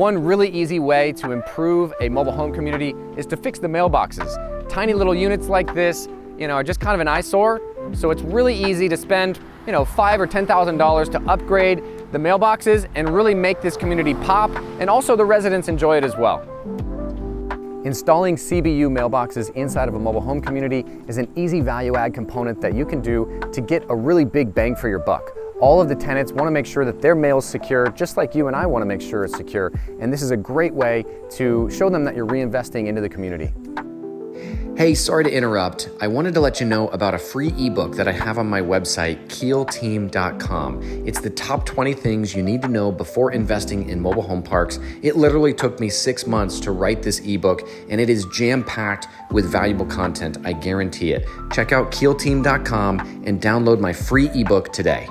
One really easy way to improve a mobile home community is to fix the mailboxes. Tiny little units like this, are just kind of an eyesore. So it's really easy to spend, $5,000 or $10,000 to upgrade the mailboxes and really make this community pop, and also the residents enjoy it as well. Installing CBU mailboxes inside of a mobile home community is an easy value add component that you can do to get a really big bang for your buck. All of the tenants want to make sure that their mail is secure, just like you and I want to make sure it's secure. And this is a great way to show them that you're reinvesting into the community. Hey, sorry to interrupt. I wanted to let you know about a free ebook that I have on my website, keelteam.com. It's the top 20 things you need to know before investing in mobile home parks. It literally took me 6 months to write this ebook, and it is jam-packed with valuable content. I guarantee it. Check out keelteam.com and download my free ebook today.